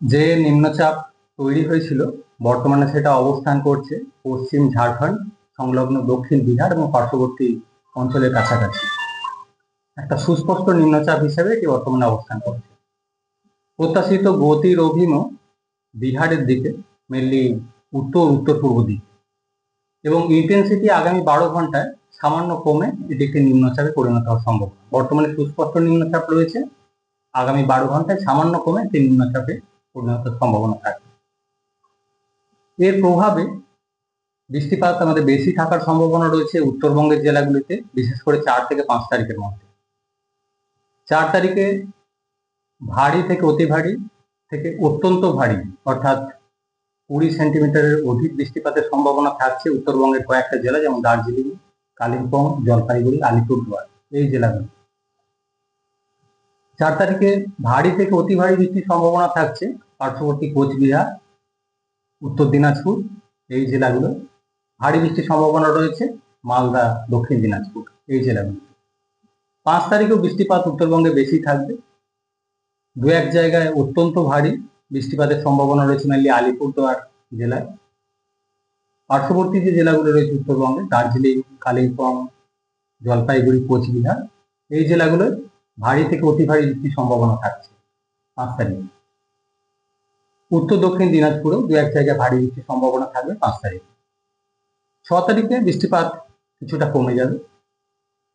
যে নিম্নচাপ তৈরি হয়েছিল বর্তমানে সেটা অবস্থান করছে পশ্চিম ঝাড়খণ্ড সংলগ্ন দক্ষিণ বিহার এবং পার্শ্ববর্তী অঞ্চলের কাছাকাছি। একটা সুস্পষ্ট নিম্নচাপ হিসেবে এটি বর্তমানে অবস্থান করছে। প্রত্যাশিত গতির অভিমুখ বিহারের দিকে, মেনলি উত্তর পূর্ব দিকে, এবং ইন্টেন্সিটি আগামী 12 ঘন্টায় সামান্য কমে এটি একটি নিম্নচাপে পরিণত হওয়ার সম্ভাবনা। বর্তমানে সুস্পষ্ট নিম্নচাপ রয়েছে, আগামী 12 ঘন্টায় সামান্য কমে একটি নিম্নচাপে পরিণত সম্ভাবনা থাকে। এর প্রভাবে বৃষ্টিপাত আমাদের বেশি থাকার সম্ভাবনা রয়েছে উত্তরবঙ্গের জেলাগুলিতে, বিশেষ করে 4 থেকে 5 তারিখের মধ্যে। 4 তারিখে ভারী থেকে অতি ভারী থেকে অত্যন্ত ভারী অর্থাৎ 20 সেন্টিমিটারের অধিক বৃষ্টিপাতের সম্ভাবনা থাকছে উত্তরবঙ্গের কয়েকটা জেলা, যেমন দার্জিলিং, কালিম্পং, জলপাইগুড়ি, আলিপুরদুয়ার, এই জেলাগুলি। 4 তারিখে ভারী থেকে অতি ভারী বৃষ্টির সম্ভাবনা থাকছে পার্শ্ববর্তী কোচবিহার, উত্তর দিনাজপুর, এই জেলাগুলো। ভারী বৃষ্টির সম্ভাবনা রয়েছে মালদা, দক্ষিণ দিনাজপুর, এই জেলাগুলো। 5 তারিখেও বৃষ্টিপাত উত্তরবঙ্গে বেশি থাকবে। দু এক জায়গায় অত্যন্ত ভারী বৃষ্টিপাতের সম্ভাবনা রয়েছে মেনলি আলিপুরদুয়ার জেলায়। পার্শ্ববর্তী যে জেলাগুলো রয়েছে উত্তরবঙ্গে, দার্জিলিং, কালিম্পং, জলপাইগুড়ি, কোচবিহার, এই জেলাগুলোয় ভারী থেকে অতি ভারী বৃষ্টির সম্ভাবনা থাকছে 5 তারিখে। উত্তর দক্ষিণ দিনাজপুরেও দু এক জায়গায় ভারী বৃষ্টির সম্ভাবনা থাকবে 5 তারিখে। 6 তারিখে বৃষ্টিপাত কিছুটা কমে যাবে।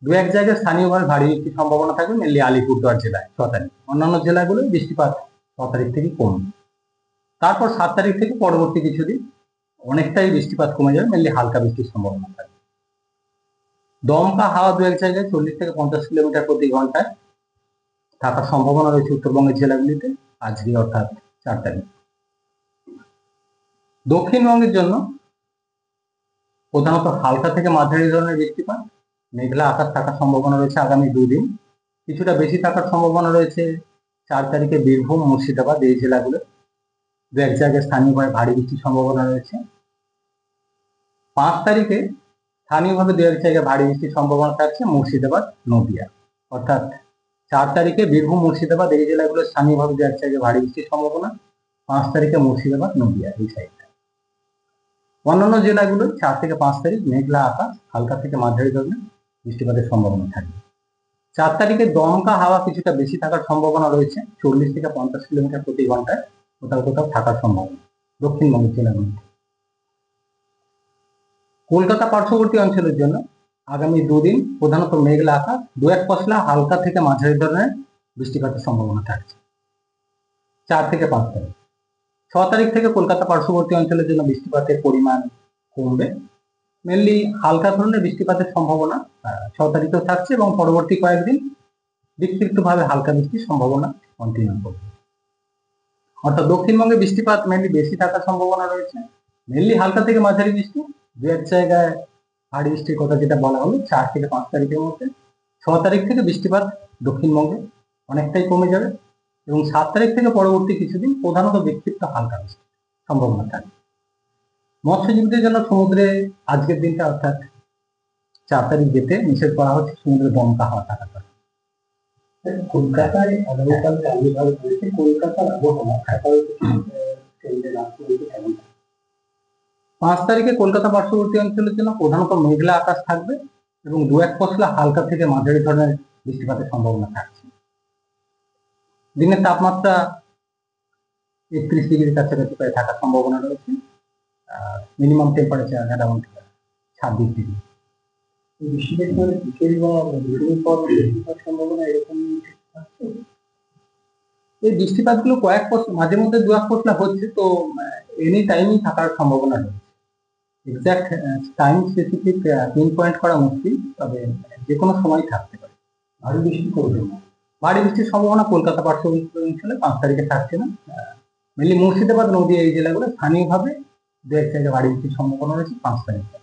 দু এক জায়গায় স্থানীয়ভাবে ভারী বৃষ্টির সম্ভাবনা থাকবে মেনলি আলিপুরদুয়ার জেলায় 6 তারিখ। অন্যান্য জেলাগুলোয় বৃষ্টিপাত 6 তারিখ থেকে কমবে। তারপর 7 তারিখ থেকে পরবর্তী কিছুদিন অনেকটাই বৃষ্টিপাত কমে যাবে, মেনলি হালকা বৃষ্টির সম্ভাবনা থাকবে। দমকা হাওয়া দু এক জায়গায় 40 থেকে 50 কিলোমিটার প্রতি ঘন্টায় থাকার সম্ভাবনা রয়েছে উত্তরবঙ্গের জেলাগুলিতে আজকে অর্থাৎ 4 তারিখ। দক্ষিণবঙ্গের জন্য প্রধানত হালকা থেকে মাঝারি ধরনের বৃষ্টিপাত, মেঘলা আকাশ থাকার সম্ভাবনা রয়েছে আগামী 2 দিন। কিছুটা বেশি থাকার সম্ভাবনা রয়েছে 4 তারিখে বীরভূম, মুর্শিদাবাদ, এই জেলাগুলো। দু এক জায়গায় স্থানীয়ভাবে ভারী বৃষ্টির সম্ভাবনা রয়েছে। 5 তারিখে স্থানীয়ভাবে দু এক জায়গায় ভারী বৃষ্টির সম্ভাবনা থাকছে মুর্শিদাবাদ, নদিয়া। অর্থাৎ 4 তারিখে বীরভূম, মুর্শিদাবাদ, এই জেলাগুলো স্থানীয়ভাবে দু এক জায়গায় ভারী বৃষ্টির সম্ভাবনা। 5 তারিখে মুর্শিদাবাদ, নদিয়া, এই সাইডটা। অন্যান্য জেলাগুলো 4 থেকে 5 তারিখ মেঘলা আকাশ, হালকা থেকে মাঝারি ধরনের বৃষ্টিপাতের সম্ভাবনা থাকবে। 4 তারিখে দমকা হাওয়া কিছুটা বেশি থাকার সম্ভাবনা রয়েছে, 40 থেকে 50 কিলোমিটার প্রতি ঘন্টায় কোথাও কোথাও থাকার সম্ভাবনা দক্ষিণবঙ্গের জেলাগুলিতে। কলকাতা পার্শ্ববর্তী অঞ্চলের জন্য আগামী 2 দিন প্রধানত মেঘলা আকাশ, দু এক পশলা হালকা থেকে মাঝারি ধরনের বৃষ্টিপাতের সম্ভাবনা থাকছে 4 থেকে 5 তারিখ। 6 তারিখ থেকে কলকাতা পার্শ্ববর্তী অঞ্চলের জন্য বৃষ্টিপাতের পরিমাণ কমবে, মেনলি হালকা ধরনের বৃষ্টিপাতের সম্ভাবনা 6 তারিখেও থাকছে এবং পরবর্তী কয়েকদিন বিক্ষিপ্তভাবে হালকা বৃষ্টির সম্ভাবনা কন্টিনিউ করবে। অর্থাৎ দক্ষিণবঙ্গে বৃষ্টিপাত মেনলি বেশি থাকার সম্ভাবনা রয়েছে, মেনলি হালকা থেকে মাঝারি বৃষ্টি, দু এক জায়গায় ভারী বৃষ্টির কথা যেটা বলা হলো 4 থেকে 5 তারিখের মধ্যে। 6 তারিখ থেকে বৃষ্টিপাত দক্ষিণবঙ্গে অনেকটাই কমে যাবে এবং 7 তারিখ থেকে পরবর্তী কিছুদিন প্রধানত বিক্ষিপ্ত হালকা বৃষ্টির সম্ভাবনা থাকবে। মৎস্যজীবীদের জন্য সমুদ্রে আজকের দিনটা অর্থাৎ 4 তারিখ যেতে নিষেধ করা হচ্ছে সমুদ্রে দমকা হাওয়া থাকার কারণে। কলকাতায় আগামীকাল কার্নিভাল রয়েছে, কলকাতার আবহাওয়া 5 তারিখে কলকাতা পার্শ্ববর্তী অঞ্চলের জন্য প্রধানত মেঘলা আকাশ থাকবে এবং দু এক পশলা হালকা থেকে মাঝারি ধরনের বৃষ্টিপাতের সম্ভাবনা থাকছে। দিনের তাপমাত্রা 31 ডিগ্রির কাছাকাছি প্রায় থাকার সম্ভাবনা রয়েছে। Minimum temperature around 26 degree. বৃষ্টিপাত পরে বিকেল বা দুপুরের পর বৃষ্টিপাত সম্ভাবনা এরকম থাকছে। এই বৃষ্টিপাতগুলো মাঝে মধ্যে দু এক পশলা হচ্ছে, তো এনি টাইমই থাকার সম্ভাবনা রয়েছে। Exact time specific pin point করা মুশকিল, তবে যে কোনো সময় থাকতে পারে। ভারী বৃষ্টি করবে না। ভারী বৃষ্টির সম্ভাবনা কলকাতা পার্শ্ববর্তী অঞ্চলে 5 তারিখে থাকছে না। মেনলি মুর্শিদাবাদ, নদীয়া, এই জেলাগুলো স্থানীয়ভাবে দু এক জায়গায় ভারী বৃষ্টির সম্ভাবনা রয়েছে 5 তারিখে।